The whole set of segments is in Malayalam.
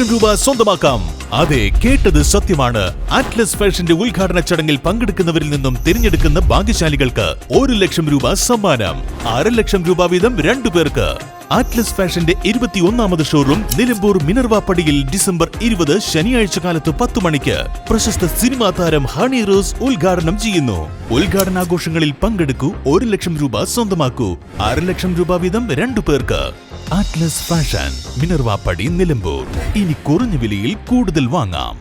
ലക്ഷം രൂപ സ്വന്തമാക്കാം. അതെ, കേട്ടത് സത്യമാണ്. അറ്റ്ലസ് ഫാഷന്റെ ഉദ്ഘാടന ചടങ്ങിൽ പങ്കെടുക്കുന്നവരിൽ നിന്നും തിരഞ്ഞെടുക്കുന്ന ഭാഗ്യശാലികൾക്ക് 1 ലക്ഷം രൂപ സമ്മാനം. 6 ലക്ഷം രൂപ വീതം 2 പേർക്ക്. അറ്റ്ലസ് ഫാഷന്റെ 21ാമത് ഷോറൂം നിലമ്പൂർ മിനർവ പടിയിൽ ഡിസംബർ 20 ശനിയാഴ്ച കാലത്ത് 10 മണിക്ക് പ്രശസ്ത സിനിമാ താരം ഹണി റോസ് ഉദ്ഘാടനം ചെയ്യുന്നു. ഉദ്ഘാടനാഘോഷങ്ങളിൽ പങ്കെടുക്കൂ, 1 ലക്ഷം രൂപ സ്വന്തമാക്കൂ. 6 ലക്ഷം രൂപ വീതം 2 പേർക്ക്. അറ്റ്ലസ് ഫാഷൻ, മിനർവ പടി, നിലമ്പൂർ. ഇനി കുറഞ്ഞ വിലയിൽ കൂടുതൽ വാങ്ങാം.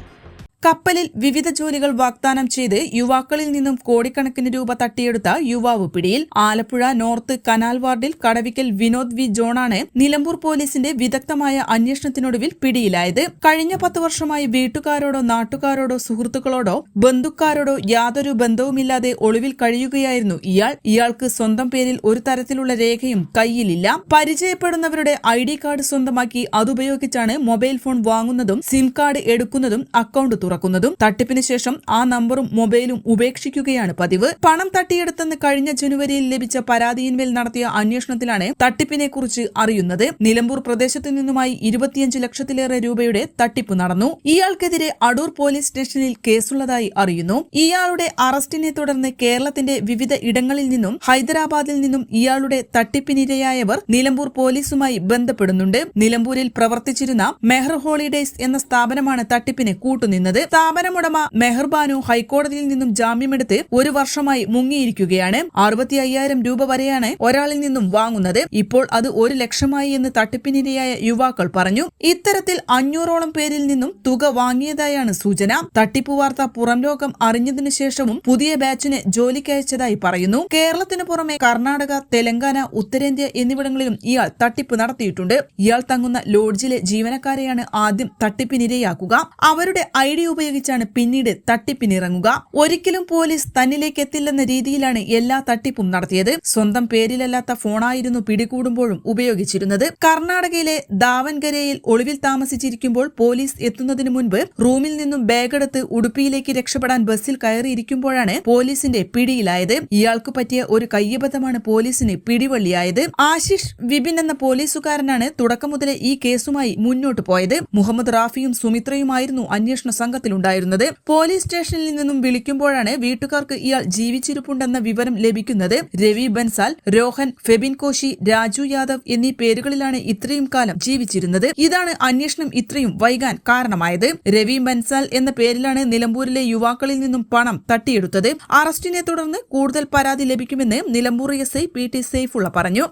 കപ്പലിൽ വിവിധ ജോലികൾ വാഗ്ദാനം ചെയ്ത് യുവാക്കളിൽ നിന്നും കോടിക്കണക്കിന് രൂപ തട്ടിയെടുത്ത യുവാവ് പിടിയിൽ. ആലപ്പുഴ നോർത്ത് കനാൽ വാർഡിൽ കടവിക്കൽ വിനോദ് വി ജോണാണ് നിലമ്പൂർ പോലീസിന്റെ വിദഗ്ധമായ അന്വേഷണത്തിനൊടുവിൽ പിടിയിലായത്. കഴിഞ്ഞ 10 വർഷമായി വീട്ടുകാരോടോ നാട്ടുകാരോടോ സുഹൃത്തുക്കളോടോ ബന്ധുക്കാരോടോ യാതൊരു ബന്ധവുമില്ലാതെ ഒളിവിൽ കഴിയുകയായിരുന്നു ഇയാൾ. ഇയാൾക്ക് സ്വന്തം പേരിൽ ഒരു തരത്തിലുള്ള രേഖയും കയ്യിലില്ല. പരിചയപ്പെടുന്നവരുടെ ID കാർഡ് സ്വന്തമാക്കി അതുപയോഗിച്ചാണ് മൊബൈൽ ഫോൺ വാങ്ങുന്നതും സിം കാർഡ് എടുക്കുന്നതും അക്കൗണ്ട് തുറക്കുന്നതും. തട്ടിപ്പിന് ശേഷം ആ നമ്പറും മൊബൈലും ഉപേക്ഷിക്കുകയാണ് പതിവ്. പണം തട്ടിയെടുത്തെന്ന് കഴിഞ്ഞ ജനുവരിയിൽ ലഭിച്ച പരാതിയിന്മേൽ നടത്തിയ അന്വേഷണത്തിലാണ് തട്ടിപ്പിനെ കുറിച്ച് അറിയുന്നത്. നിലമ്പൂർ പ്രദേശത്തു നിന്നുമായി 25 ലക്ഷത്തിലേറെ രൂപയുടെ തട്ടിപ്പ് നടന്നു. ഇയാൾക്കെതിരെ അടൂർ പോലീസ് സ്റ്റേഷനിൽ കേസുള്ളതായി അറിയുന്നു. ഇയാളുടെ അറസ്റ്റിനെ തുടർന്ന് കേരളത്തിന്റെ വിവിധ ഇടങ്ങളിൽ നിന്നും ഹൈദരാബാദിൽ നിന്നും ഇയാളുടെ തട്ടിപ്പിനിരയായവർ നിലമ്പൂർ പോലീസുമായി ബന്ധപ്പെടുന്നുണ്ട്. നിലമ്പൂരിൽ പ്രവർത്തിച്ചിരുന്ന മെഹർ ഹോളിഡേയ്സ് എന്ന സ്ഥാപനമാണ് തട്ടിപ്പിന് കൂട്ടുനിന്നത്. സ്ഥാപനമുടമ മെഹർബാനു ഹൈക്കോടതിയിൽ നിന്നും ജാമ്യമെടുത്ത് 1 വർഷമായി മുങ്ങിയിരിക്കുകയാണ്. 65,000 രൂപ വരെയാണ് ഒരാളിൽ നിന്നും വാങ്ങുന്നത്. ഇപ്പോൾ അത് 1 ലക്ഷമായി എന്ന് തട്ടിപ്പിനിരയായ യുവാക്കൾ പറഞ്ഞു. ഇത്തരത്തിൽ 500ഓളം പേരിൽ നിന്നും തുക വാങ്ങിയതായാണ് സൂചന. തട്ടിപ്പ് വാർത്ത പുറം ലോകം അറിഞ്ഞതിനു ശേഷവും പുതിയ ബാച്ചിനെ ജോലിക്കയച്ചതായി പറയുന്നു. കേരളത്തിനു പുറമെ കർണാടക, തെലങ്കാന, ഉത്തരേന്ത്യ എന്നിവിടങ്ങളിലും ഇയാൾ തട്ടിപ്പ് നടത്തിയിട്ടുണ്ട്. ഇയാൾ തങ്ങുന്ന ലോഡ്ജിലെ ജീവനക്കാരെയാണ് ആദ്യം തട്ടിപ്പിനിരയാക്കുക. അവരുടെ ID ഉപയോഗിച്ചാണ് പിന്നീട് തട്ടിപ്പിനിറങ്ങുക. ഒരിക്കലും പോലീസ് തന്നിലേക്ക് എത്തില്ലെന്ന രീതിയിലാണ് എല്ലാ തട്ടിപ്പും നടത്തിയത്. സ്വന്തം പേരിലല്ലാത്ത ഫോണായിരുന്നു പിടികൂടുമ്പോഴും ഉപയോഗിച്ചിരുന്നത്. കർണാടകയിലെ ദാവൻഗരയിൽ ഒളിവിൽ താമസിച്ചിരിക്കുമ്പോൾ പോലീസ് എത്തുന്നതിന് മുൻപ് റൂമിൽ നിന്നും ബാഗെടുത്ത് ഉടുപ്പിയിലേക്ക് രക്ഷപ്പെടാൻ ബസ്സിൽ കയറിയിരിക്കുമ്പോഴാണ് പോലീസിന്റെ പിടിയിലായത്. ഇയാൾക്ക് പറ്റിയ ഒരു കയ്യബദ്ധമാണ് പോലീസിന് പിടിവള്ളിയായത്. ആശിഷ് വിപിൻ എന്ന പോലീസുകാരനാണ് തുടക്കം മുതലേ ഈ കേസുമായി മുന്നോട്ട് പോയത്. മുഹമ്മദ് റാഫിയും സുമിത്രയുമായിരുന്നു അന്വേഷണ സംഘത്തിലുണ്ടായിരുന്നത്. പോലീസ് സ്റ്റേഷനിൽ നിന്നും വിളിക്കുമ്പോഴാണ് വീട്ടുകാർക്ക് ഇയാൾ ജീവിച്ചിരിപ്പുണ്ടെന്ന വിവരം ലഭിക്കുന്നത്. രവി ബൻസാൽ, രോഹൻ, ഫെബിൻ കോശി, രാജു യാദവ് എന്നീ പേരുകളിലാണ് ഇത്രയും കാലം ജീവിച്ചിരുന്നത്. ഇതാണ് അന്വേഷണം ഇത്രയും വൈകാൻ കാരണമായത്. രവി ബൻസാൽ എന്ന പേരിലാണ് നിലമ്പൂരിലെ യുവാക്കളിൽ നിന്നും പണം തട്ടിയെടുത്തത്. അറസ്റ്റിനെ തുടർന്ന് കൂടുതൽ പരാതി ലഭിക്കുമെന്ന് നിലമ്പൂർ SI PT സൈഫുള്ള പറഞ്ഞു.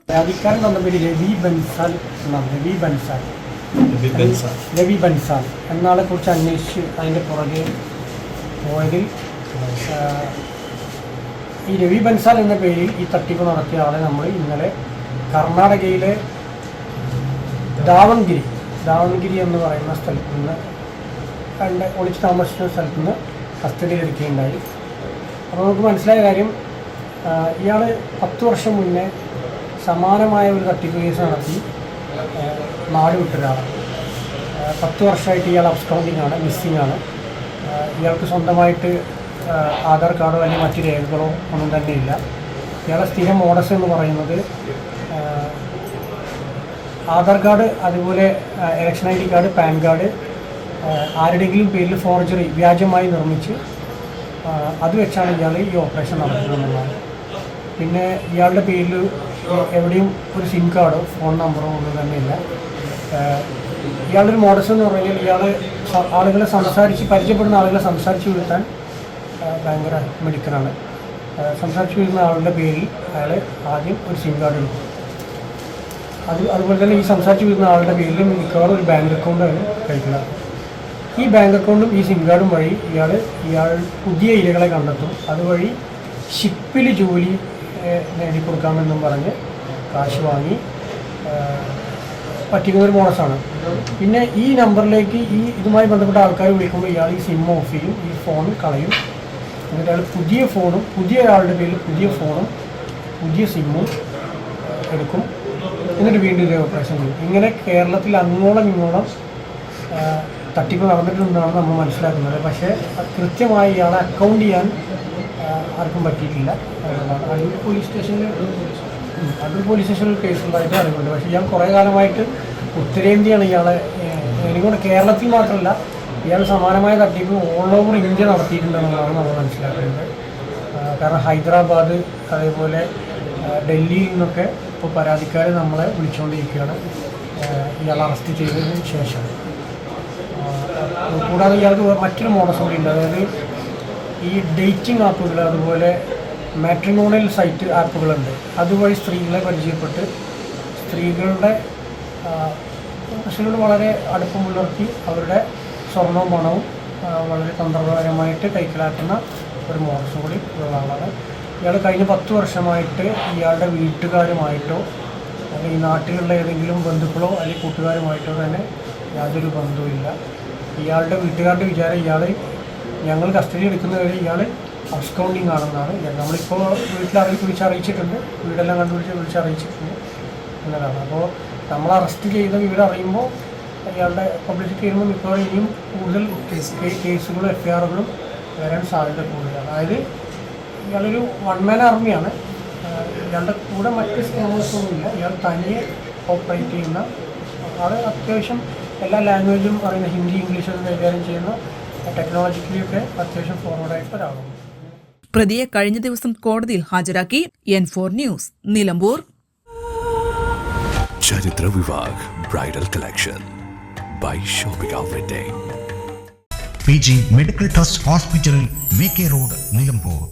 രവി ബൻസാൽ എന്നാളെ കുറിച്ച് അന്വേഷിച്ച് അതിൻ്റെ പുറകെ പോയതിൽ ഈ രവി ബൻസാൽ എന്ന പേരിൽ ഈ തട്ടിപ്പ് നടത്തിയ ആളെ നമ്മൾ ഇന്നലെ കർണാടകയിലെ ദാവൺഗിരി എന്ന് പറയുന്ന സ്ഥലത്ത് നിന്ന് ഒളിച്ച് താമസിക്കുന്ന സ്ഥലത്ത് നിന്ന് കസ്റ്റഡിയിലെടുക്കുകയുണ്ടായി. അപ്പോൾ നമുക്ക് മനസ്സിലായ കാര്യം, ഇയാൾ 10 വർഷം മുന്നേ സമാനമായ ഒരു തട്ടിപ്പ് കേസ് നടത്തി നാട് വിട്ടൊരാളാണ്. 10 വർഷമായിട്ട് ഇയാൾ അബ്സ്കൗണ്ടിങ് ആണ്, മിസ്സിംഗ് ആണ്. ഇയാൾക്ക് സ്വന്തമായിട്ട് ആധാർ കാർഡോ അല്ലെങ്കിൽ മറ്റു രേഖകളോ ഒന്നും തന്നെ ഇല്ല. ഇയാളെ സ്ഥിരം മോഡസ് എന്ന് പറയുന്നത് ആധാർ കാർഡ്, അതുപോലെ election ID card, pan card ആരുടെയെങ്കിലും പേരിൽ ഫോർജറി വ്യാജമായി നിർമ്മിച്ച് അത് വെച്ചാണ് ഇയാൾ ഈ ഓപ്പറേഷൻ നടത്തുന്നതെന്നുള്ളതാണ്. പിന്നെ ഇയാളുടെ പേരിൽ എവിടെയും ഒരു സിം കാർഡോ ഫോൺ നമ്പറോ ഒന്നും തന്നെ ഇല്ല. ഇയാളൊരു മോഡസ് എന്ന് പറഞ്ഞാൽ ആളുകളെ പരിചയപ്പെടുന്ന ആളുകളെ സംസാരിച്ച് വീഴ്ത്താൻ ഭയങ്കര മിടുക്കനാണ്. സംസാരിച്ച് വീഴുന്ന ആളുടെ പേരിൽ അയാൾ ആദ്യം ഒരു സിം കാർഡ് എടുക്കും. അതുപോലെ തന്നെ ഈ സംസാരിച്ച് വീഴുന്ന ആളുടെ പേരിൽ മിക്കവാറും ഒരു ബാങ്ക് അക്കൗണ്ടാണ് കഴിക്കുന്നത്. ഈ ബാങ്ക് അക്കൗണ്ടും ഈ സിം കാർഡും വഴി ഇയാൾ പുതിയ ഇരകളെ കണ്ടെത്തും. അതുവഴി ഷിപ്പിൽ ജോലി നേടിക്കൊടുക്കാമെന്നും പറഞ്ഞ് കാശ് വാങ്ങി പറ്റിക്കുന്നൊരു മോഡസാണ്. പിന്നെ ഈ നമ്പറിലേക്ക് ഇതുമായി ബന്ധപ്പെട്ട ആൾക്കാർ വിളിക്കുമ്പോൾ ഇയാൾ ഈ സിം ഓഫ് ചെയ്യും, ഈ ഫോൺ കളയും. എന്നിട്ട് അയാൾ പുതിയ ആളുടെ പേരിൽ പുതിയ ഫോണും പുതിയ സിമ്മും എടുക്കും. എന്നിട്ട് വീണ്ടും ഇതേ ഓപ്പറേഷൻ ചെയ്യും. ഇങ്ങനെ കേരളത്തിൽ അങ്ങോളം ഇങ്ങോളം തട്ടിപ്പ് നടന്നിട്ടുണ്ടെന്നാണ് നമ്മൾ മനസ്സിലാക്കുന്നത്. പക്ഷേ കൃത്യമായി ഇയാളെ അക്കൗണ്ട് ചെയ്യാൻ ആർക്കും പറ്റിയിട്ടില്ല. അടൂർ പോലീസ് സ്റ്റേഷനിൽ കേസുണ്ടായിട്ട് അറിവുണ്ട്. പക്ഷേ ഇയാൾ കുറേ കാലമായിട്ട് ഉത്തരേന്ത്യയാണ് ഇയാളെ എനിക്കൊണ്ട് കേരളത്തിൽ മാത്രമല്ല ഇയാൾ സമാനമായ തട്ടിപ്പ് ഓൾ ഓവർ ഇന്ത്യ നടത്തിയിട്ടുണ്ടെന്നുള്ളതാണ് നമ്മൾ മനസ്സിലാക്കുന്നത്. കാരണം ഹൈദരാബാദ് അതേപോലെ ഡൽഹിയിൽ നിന്നൊക്കെ ഇപ്പോൾ പരാതിക്കാർ നമ്മളെ വിളിച്ചുകൊണ്ടിരിക്കുകയാണ് ഇയാൾ അറസ്റ്റ് ചെയ്തതിന് ശേഷം. കൂടാതെ ഇയാൾക്ക് മറ്റൊരു മോഡസ് കൂടി ഉണ്ട്. അതായത് ഈ ഡേറ്റിംഗ് ആപ്പുകൾ അതുപോലെ മാട്രിമോണിയൽ സൈറ്റ് ആപ്പുകളുണ്ട്. അതുവഴി സ്ത്രീകളെ പരിചയപ്പെട്ട് സ്ത്രീകളോട് വളരെ അടുപ്പം പുലർത്തി അവരുടെ സ്വർണവും പണവും വളരെ തന്ത്രപരമായിട്ട് കൈക്കലാക്കുന്ന ഒരു മോഡസും കൂടി ഉള്ള ആളാണ് ഇയാൾ. കഴിഞ്ഞ 10 വർഷമായിട്ട് ഇയാളുടെ വീട്ടുകാരുമായിട്ടോ അല്ലെങ്കിൽ ഈ നാട്ടിലുള്ള ഏതെങ്കിലും ബന്ധുക്കളോ അല്ലെങ്കിൽ കൂട്ടുകാരുമായിട്ടോ തന്നെ യാതൊരു ബന്ധവുമില്ല. ഇയാളുടെ വീട്ടുകാരുടെ വിചാരം ഇയാൾ ഞങ്ങൾ കസ്റ്റഡി എടുക്കുന്നവരെ ഇയാൾ അബ്സ്കൗണ്ടിങ് ആണെന്നാണ്. നമ്മളിപ്പോൾ വിളിച്ചറിയിച്ചിട്ടുണ്ട്, വീടെല്ലാം വിളിച്ചറിയിച്ചിട്ടുണ്ട് എന്നതാണ്. അപ്പോൾ നമ്മൾ അറസ്റ്റ് ചെയ്ത വിവരം അറിയുമ്പോൾ ഇയാളുടെ പബ്ലിസിറ്റി ചെയ്യുമ്പോൾ മിക്കവാറും ഇനിയും കൂടുതൽ കേസുകളും FIRകളും വരാൻ സാധ്യത കൂടുതലാണ്. അതായത് ഇയാളൊരു വൺ മാൻ ആർമിയാണ്. ഇയാളുടെ കൂടെ മറ്റ് സ്കീമേഴ്സൊന്നുമില്ല. ഇയാൾ തനിയെ ഓപ്പറേറ്റ് ചെയ്യുന്ന ആൾ. അത്യാവശ്യം എല്ലാ ലാംഗ്വേജും അറിയുന്ന, ഹിന്ദി ഇംഗ്ലീഷൊക്കെ കൈകാര്യം ചെയ്യുന്ന, ടെക്നോളജിക്കലിയൊക്കെ അത്യാവശ്യം ഫോർവേഡായിട്ട് ഒരാളാണ്. പ്രതിയെ കഴിഞ്ഞ ദിവസം കോടതിയിൽ ഹാജരാക്കി. N4 news, Nilambur. Charithra Vivah bridal collection by shopping wedding. PG medical trust hospital, VK road, Nilambur.